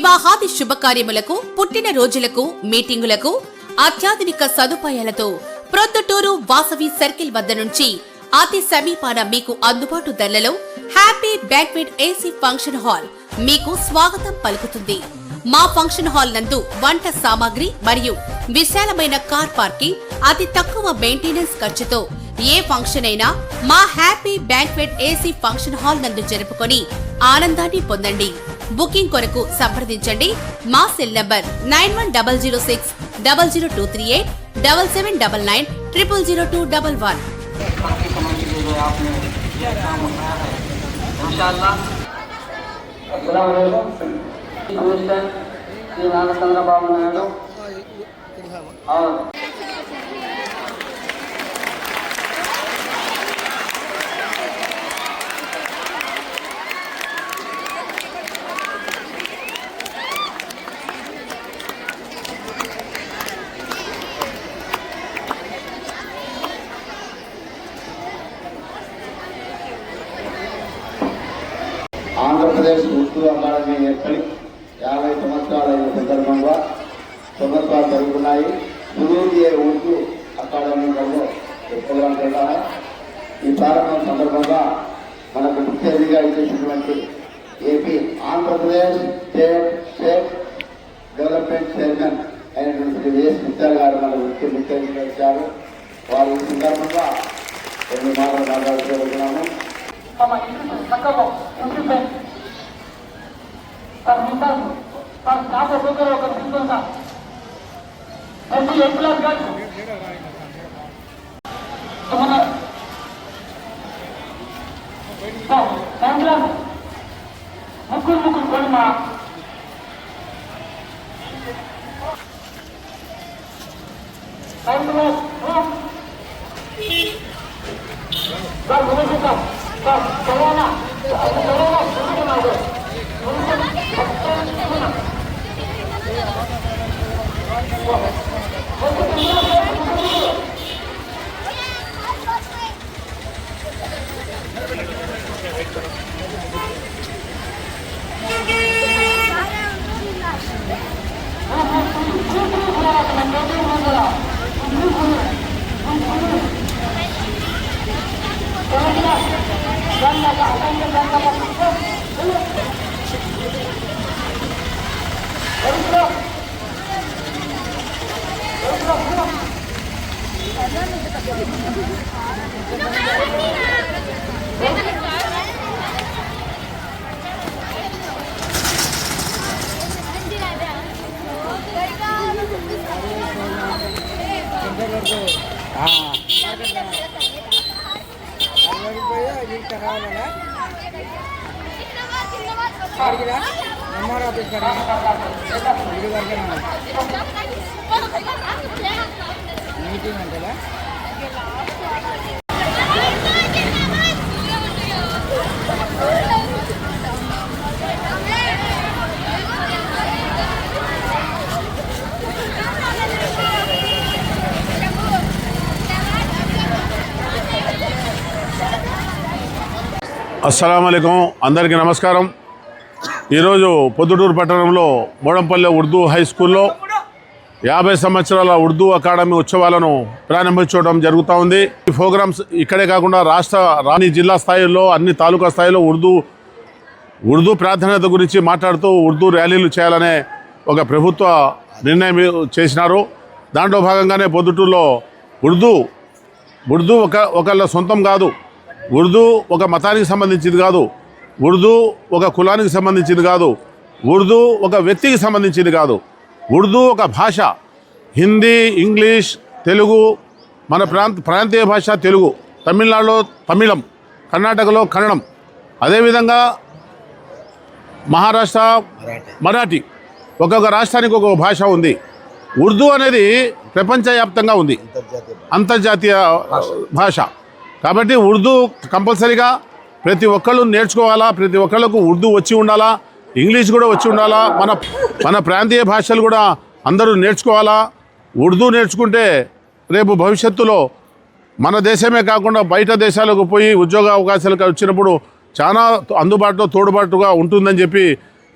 వివాహాది శుభకార్యములకు, పుట్టిన రోజులకు, మీటింగులకు అత్యాధునిక సదుపాయాలతో ప్రొద్దుటూరు వాసవి సర్కిల్ వద్ద నుంచి అతి సమీపాన మీకు అందుబాటు ధరలలో happy banquet AC function hall మీకు స్వాగతం పలుకుతుంది. మా ఫంక్షన్ హాల్ నందు వంట సామాగ్రి మరియు విశాలమైన కార్ పార్కింగ్, అతి తక్కువ మెయింటెనెన్స్ ఖర్చుతో ఏ ఫంక్షన్ అయినా మా happy banquet AC function hall నందు జరుపుకొని ఆనందాన్ని పొందండి. బుకింగ్ కొరకు సంప్రదించండి. మా సెల్ నంబర్ 9100600238 7799900211. चंद्रबाबु नायडू और ఆంధ్రప్రదేశ్ ఉర్దూ అకాడమీ ఏర్పడి 50 సంవత్సరాలైన సందర్భంగా సంవత్సరాలు జరుగుతున్నాయి. సునీల్ ఉర్దూ అకాడమీలో ప్రోగ్రాం చేద్దాము. ఈ ప్రారంభం సందర్భంగా మనకు ముఖ్య అతిథిగా ఇచ్చేసినటువంటి AP Andhra Pradesh state development chairman అయినటువంటి శ్రీ విఎస్ మిత్ర గారు మనకు ముఖ్య అతిథిగా ఇచ్చారు. వారు ఈ సందర్భంగా కొన్ని మాటలు మాట్లాడుతున్నాము. permintaan pas kamu bergerak ke pintu sana. Nanti yang kelas kan? Kemana? Oh, yang kelas. Mukul kolma. Yang kelas. Oh. Bar boleh kita. Bar corona. Corona sudah ada. Meeting అంటే అస్సలాము అలైకుం. అందరికీ నమస్కారం. ఈరోజు పొద్దుటూరు పట్టణంలో మోడంపల్లె ఉర్దూ హై స్కూల్లో 50 సంవత్సరాల ఉర్దూ అకాడమీ ఉత్సవాలను ప్రారంభించడం జరుగుతూ ఉంది. ఈ ప్రోగ్రామ్స్ ఇక్కడే కాకుండా రాణి జిల్లా స్థాయిలో, అన్ని తాలూకా స్థాయిలో ఉర్దూ ప్రాధాన్యత గురించి మాట్లాడుతూ ఉర్దూ ర్యాలీలు చేయాలనే ఒక ప్రభుత్వ నిర్ణయం చేసినారు. దాంట్లో భాగంగానే పొద్దుటూరులో ఉర్దూ ఒకళ్ళ సొంతం కాదు. ఉర్దూ ఒక మతానికి సంబంధించింది కాదు. ఉర్దూ ఒక కులానికి సంబంధించింది కాదు. ఉర్దూ ఒక వ్యక్తికి సంబంధించింది కాదు. ఉర్దూ ఒక భాష. హిందీ, ఇంగ్లీష్, తెలుగు, మన ప్రాంతీయ భాష తెలుగు, తమిళనాడులో తమిళం, కర్ణాటకలో కన్నడం, అదేవిధంగా మహారాష్ట్ర మరాఠీ, ఒక్కొక్క రాష్ట్రానికి ఒక్కొక్క భాష ఉంది. ఉర్దూ అనేది ప్రపంచవ్యాప్తంగా ఉంది, అంతర్జాతీయ భాష. కాబట్టి ఉర్దూ కంపల్సరీగా ప్రతి ఒక్కళ్ళు నేర్చుకోవాలా. ప్రతి ఒక్కళ్ళకు ఉర్దూ వచ్చి ఉండాలా, ఇంగ్లీష్ కూడా వచ్చి ఉండాలా. మన ప్రాంతీయ భాషలు కూడా అందరూ నేర్చుకోవాలా. ఉర్దూ నేర్చుకుంటే రేపు భవిష్యత్తులో మన దేశమే కాకుండా బయట దేశాలకు పోయి ఉద్యోగ అవకాశాలకు వచ్చినప్పుడు చాలా అందుబాటులో తోడుబాటుగా ఉంటుందని చెప్పి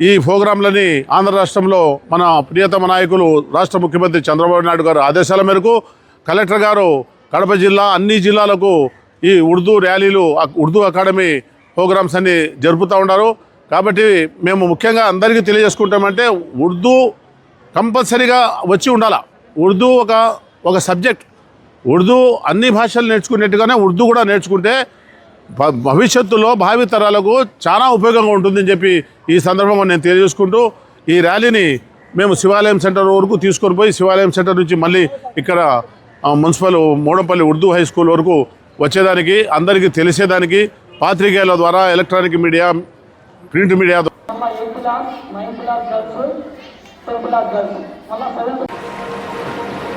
ఈ ప్రోగ్రాంలని ఆంధ్ర రాష్ట్రంలో మన ప్రియతమ నాయకులు రాష్ట్ర ముఖ్యమంత్రి చంద్రబాబు నాయుడు గారు ఆదేశాల మేరకు కలెక్టర్ గారు కడప జిల్లా అన్ని జిల్లాలకు ఈ ఉర్దూ ర్యాలీలు ఉర్దూ అకాడమీ ప్రోగ్రామ్స్ అన్ని జరుపుతూ ఉన్నారు. కాబట్టి మేము ముఖ్యంగా అందరికీ తెలియజేసుకుంటామంటే ఉర్దూ కంపల్సరీగా వచ్చి ఉండాలి. ఉర్దూ ఒక సబ్జెక్ట్. ఉర్దూ అన్ని భాషలు నేర్చుకునేట్టుగానే ఉర్దూ కూడా నేర్చుకుంటే భవిష్యత్తులో భావితరాలకు చాలా ఉపయోగంగా ఉంటుందని చెప్పి ఈ సందర్భంగా నేను తెలియజేసుకుంటూ ఈ ర్యాలీని మేము శివాలయం సెంటర్ వరకు తీసుకొని పోయి శివాలయం సెంటర్ నుంచి మళ్ళీ ఇక్కడ municipal Modampalli Urdu high school వరకు వచ్చేదానికి అందరికీ తెలిసేదానికి పాత్రికేయుల ద్వారా ఎలక్ట్రానిక్ మీడియా ప్రింట్ మీడియా మళ్ళీ 8 class 9 class girls 10 class girls మళ్ళీ 7